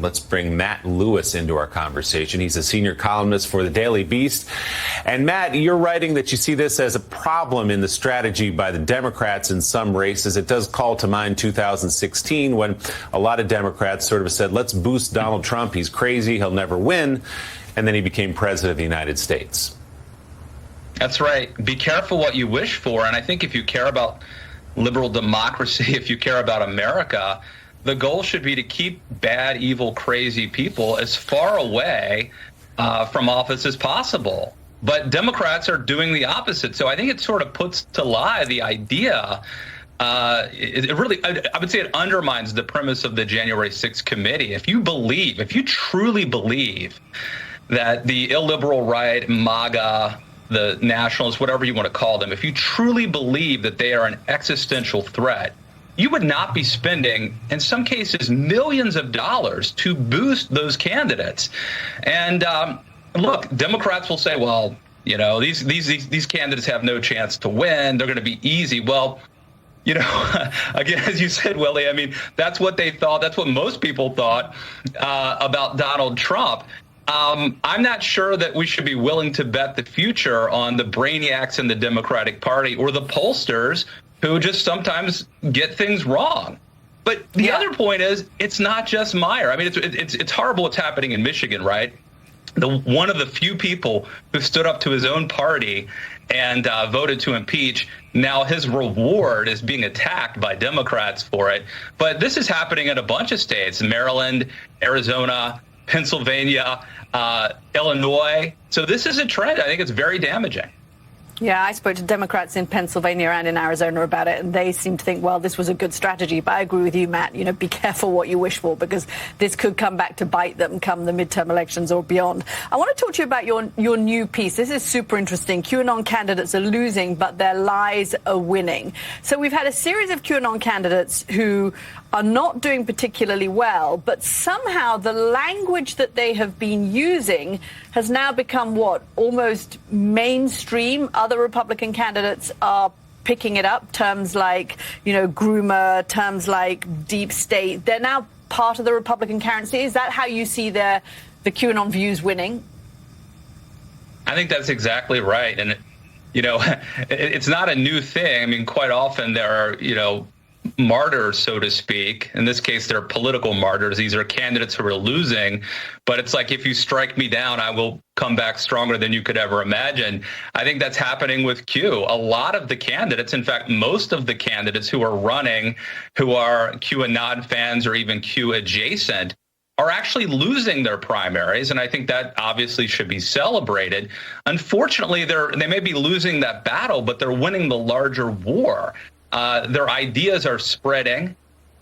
Let's bring Matt Lewis into our conversation. He's a senior columnist for the Daily Beast. And Matt, you're writing that you see this as a problem in the strategy by the Democrats in some races. It does call to mind 2016 when a lot of Democrats sort of said, let's boost Donald Trump. He's crazy. He'll never win. And then he became president of the United States. That's right. Be careful what you wish for. And I think if you care about liberal democracy, if you care about America, the goal should be to keep bad, evil, crazy people as far away from office as possible. But Democrats are doing the opposite. So I think it sort of puts to lie the idea. It really, I would say it undermines the premise of the January 6th committee. If you truly believe that the illiberal right, MAGA, the nationalists, whatever you want to call them, if you truly believe that they are an existential threat, you would not be spending, in some cases, millions of dollars to boost those candidates. And look, Democrats will say, well, you know, these candidates have no chance to win. They're going to be easy. Well, you know, again, as you said, Willie, I mean, that's what they thought. That's what most people thought about Donald Trump. I'm not sure that we should be willing to bet the future on the brainiacs in the Democratic Party or the pollsters who just sometimes get things wrong. But the other point is, it's not just Meyer. I mean, it's horrible what's happening in Michigan, right? One of the few people who stood up to his own party and voted to impeach. Now his reward is being attacked by Democrats for it. But this is happening in a bunch of states: Maryland, Arizona, Pennsylvania, Illinois. So this is a trend. I think it's very damaging. Yeah, I spoke to Democrats in Pennsylvania and in Arizona about it, and they seem to think, well, this was a good strategy. But I agree with you, Matt. You know, be careful what you wish for, because this could come back to bite them come the midterm elections or beyond. I want to talk to you about your new piece. This is super interesting. QAnon candidates are losing, but their lies are winning. So we've had a series of QAnon candidates who are not doing particularly well, but somehow the language that they have been using has now become almost mainstream. Other Republican candidates are picking it up. Terms like, you know, groomer, terms like deep state. They're now part of the Republican currency. Is that how you see the QAnon views winning? I think that's exactly right. And, you know, it's not a new thing. I mean, quite often there are, you know, martyrs, so to speak. In this case, they're political martyrs. These are candidates who are losing. But it's like, if you strike me down, I will come back stronger than you could ever imagine. I think that's happening with Q. A lot of the candidates, in fact, most of the candidates who are running, who are QAnon fans or even Q adjacent, are actually losing their primaries. And I think that obviously should be celebrated. Unfortunately, they may be losing that battle, but they're winning the larger war. Their ideas are spreading.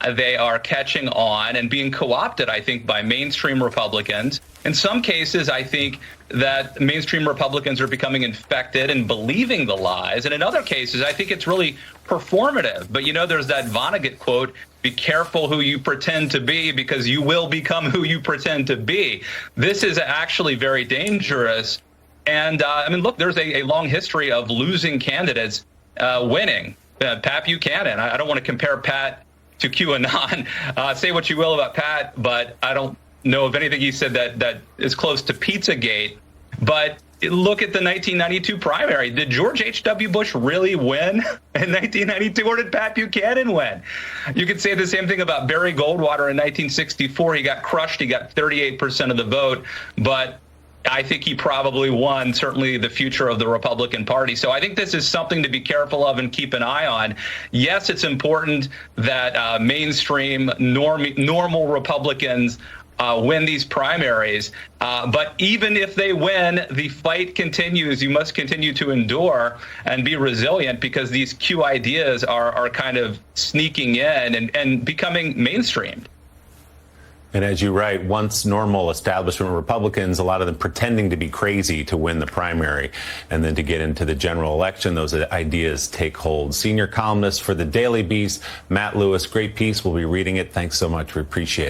They are catching on and being co-opted, I think, by mainstream Republicans. In some cases, I think that mainstream Republicans are becoming infected and believing the lies. And in other cases, I think it's really performative. But, you know, there's that Vonnegut quote, be careful who you pretend to be, because you will become who you pretend to be. This is actually very dangerous. And I mean, look, there's a long history of losing candidates winning. Pat Buchanan. I don't want to compare Pat to QAnon. Say what you will about Pat, but I don't know of anything he said that is close to Pizzagate. But look at the 1992 primary. Did George H.W. Bush really win in 1992, or did Pat Buchanan win? You could say the same thing about Barry Goldwater in 1964. He got crushed. He got 38% of the vote, but I think he probably won, certainly the future of the Republican Party. So I think this is something to be careful of and keep an eye on. Yes, it's important that mainstream, normal Republicans win these primaries. But even if they win, the fight continues. You must continue to endure and be resilient, because these Q ideas are kind of sneaking in and becoming mainstreamed. And as you write, once normal establishment Republicans, a lot of them pretending to be crazy to win the primary, and then to get into the general election, those ideas take hold. Senior columnist for the Daily Beast, Matt Lewis, great piece. We'll be reading it. Thanks so much. We appreciate it.